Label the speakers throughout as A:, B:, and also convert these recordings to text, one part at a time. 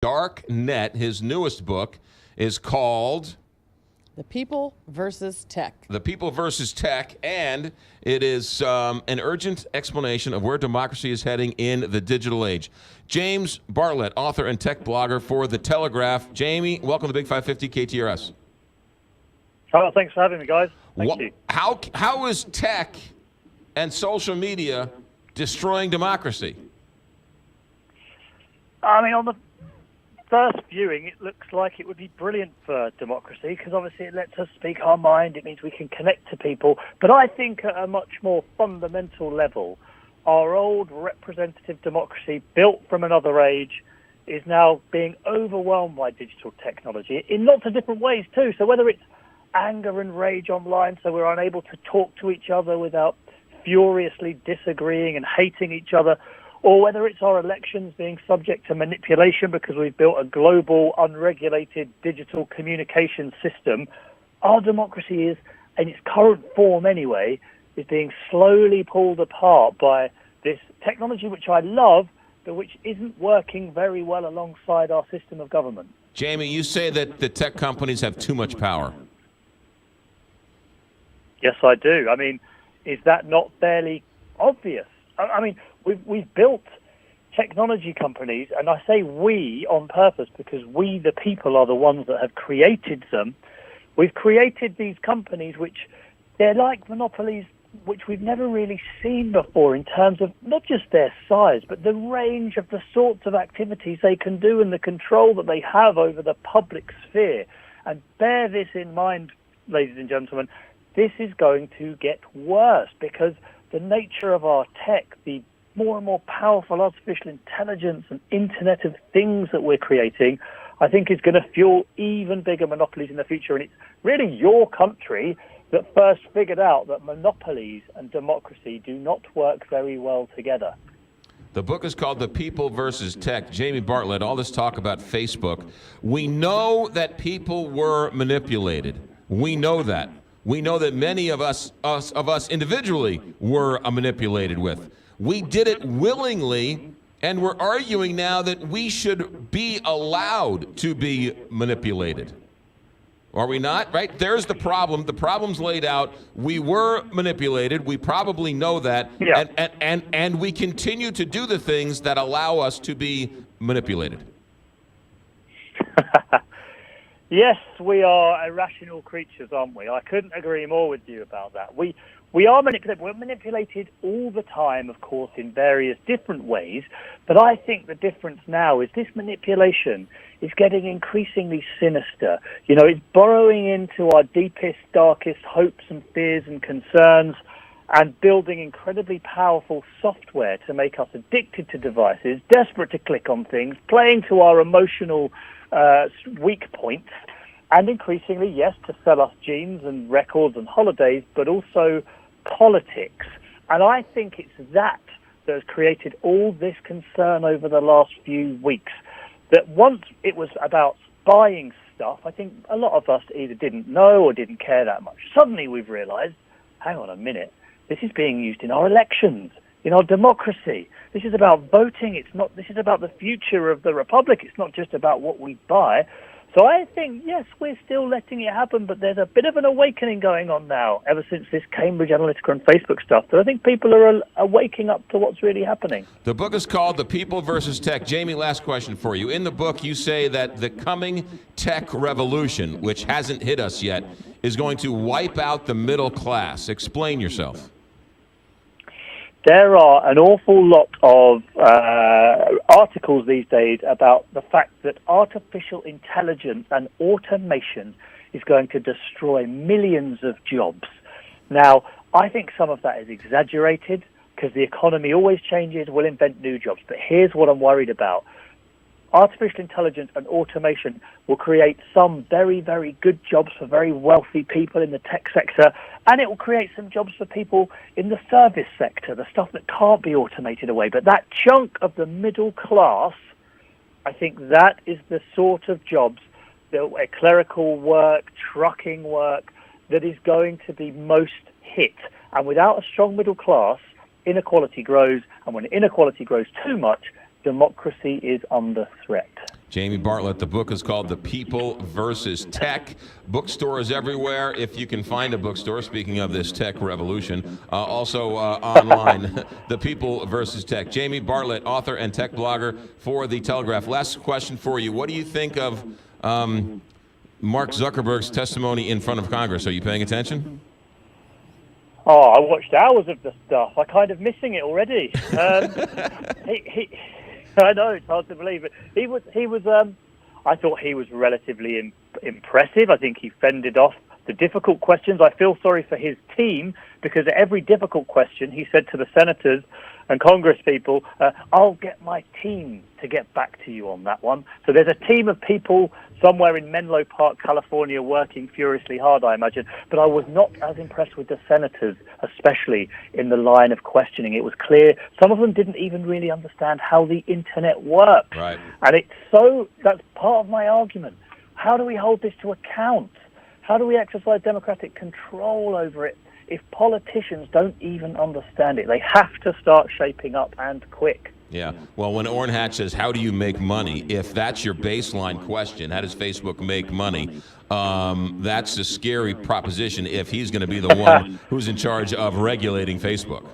A: Dark Net. His newest book is called
B: The People versus Tech.
A: The People versus Tech, and it is an urgent explanation of where democracy is heading in the digital age. James Bartlett, author and tech blogger for The Telegraph. Jamie, welcome to Big 550 KTRS.
C: Oh, thanks for having me, guys. Thank you.
A: How is tech and social media destroying democracy?
C: I mean, on the first viewing, it looks like it would be brilliant for democracy because obviously it lets us speak our mind. It means we can connect to people. But I think at a much more fundamental level, our old representative democracy built from another age is now being overwhelmed by digital technology in lots of different ways too. So whether it's anger and rage online, so we're unable to talk to each other without furiously disagreeing and hating each other, or whether it's our elections being subject to manipulation because we've built a global, unregulated digital communication system, our democracy is, in its current form anyway, is being slowly pulled apart by this technology which I love, but which isn't working very well alongside our system of government.
A: Jamie, you say that the tech companies have too much power.
C: Yes, I do. I mean, is that not fairly obvious? I mean, we've built technology companies, and I say we on purpose because we, the people, are the ones that have created them. We've created these companies which they're like monopolies which we've never really seen before in terms of not just their size, but the range of the sorts of activities they can do and the control that they have over the public sphere. And bear this in mind, ladies and gentlemen, this is going to get worse because the nature of our tech, the more and more powerful artificial intelligence and Internet of Things that we're creating, I think is going to fuel even bigger monopolies in the future. And it's really your country that first figured out that monopolies and democracy do not work very well together.
A: The book is called The People versus Tech. Jamie Bartlett, all this talk about Facebook. We know that people were manipulated. We know that. We know that many of us individually were manipulated with. We did it willingly, and we're arguing now that we should be allowed to be manipulated. Are we not? Right? There's the problem. The problem's laid out. We were manipulated. We probably know that.
C: Yeah.
A: And we continue to do the things that allow us to be manipulated.
C: Yes, we are irrational creatures, aren't we? I couldn't agree more with you about that. We are manipulated. We're manipulated all the time, of course, in various different ways. But I think the difference now is this manipulation is getting increasingly sinister. You know, it's burrowing into our deepest, darkest hopes and fears and concerns and building incredibly powerful software to make us addicted to devices, desperate to click on things, playing to our emotional weak points, and increasingly, yes, to sell us jeans and records and holidays, but also politics. And I think it's that has created all this concern over the last few weeks. That once it was about buying stuff, I think a lot of us either didn't know or didn't care that much. Suddenly we've realized, hang on a minute, this is being used in our elections, in our democracy. This is about voting. This is about the future of the republic. It's not just about what we buy. So I think, yes, we're still letting it happen, but there's a bit of an awakening going on now, ever since this Cambridge Analytica and Facebook stuff. So I think people are waking up to what's really happening.
A: The book is called The People versus Tech. Jamie, last question for you. In the book, you say that the coming tech revolution, which hasn't hit us yet, is going to wipe out the middle class. Explain yourself.
C: There are an awful lot of articles these days about the fact that artificial intelligence and automation is going to destroy millions of jobs. Now, I think some of that is exaggerated because the economy always changes. We'll invent new jobs. But here's what I'm worried about. Artificial intelligence and automation will create some very, very good jobs for very wealthy people in the tech sector, and it will create some jobs for people in the service sector, the stuff that can't be automated away. But that chunk of the middle class, I think that is the sort of jobs, clerical work, trucking work, that is going to be most hit. And without a strong middle class, inequality grows, and when inequality grows too much, democracy is under threat.
A: Jamie Bartlett. The book is called The People versus Tech. Bookstores everywhere, if you can find a bookstore, speaking of this tech revolution. Also online, The People versus Tech. Jamie Bartlett, author and tech blogger for The Telegraph. Last question for you. What do you think of Mark Zuckerberg's testimony in front of Congress? Are you paying attention?
C: Oh, I watched hours of the stuff. I'm kind of missing it already. I know, it's hard to believe it. He was. I thought he was relatively impressive. I think he fended off the difficult questions. I feel sorry for his team because at every difficult question, he said to the senators and Congress people, I'll get my team to get back to you on that one. So there's a team of people somewhere in Menlo Park, California, working furiously hard, I imagine. But I was not as impressed with the senators, especially in the line of questioning. It was clear some of them didn't even really understand how the internet works.
A: Right.
C: And that's part of my argument. How do we hold this to account? How do we exercise democratic control over it if politicians don't even understand it? They have to start shaping up and quick.
A: Yeah. Well, when Ornhatch says, how do you make money? If that's your baseline question, how does Facebook make money? That's a scary proposition if he's going to be the one who's in charge of regulating Facebook.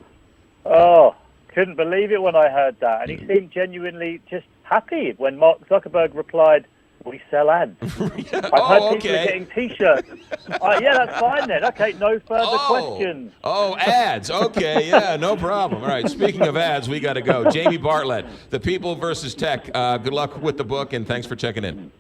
C: Oh, couldn't believe it when I heard that. And he seemed genuinely just happy when Mark Zuckerberg replied, we sell ads. I've heard people are getting T-shirts. Yeah, that's fine then. Okay, no further questions.
A: Oh, ads. Okay, yeah, no problem. All right, speaking of ads, we got to go. Jamie Bartlett, The People versus Tech. Good luck with the book, and thanks for checking in.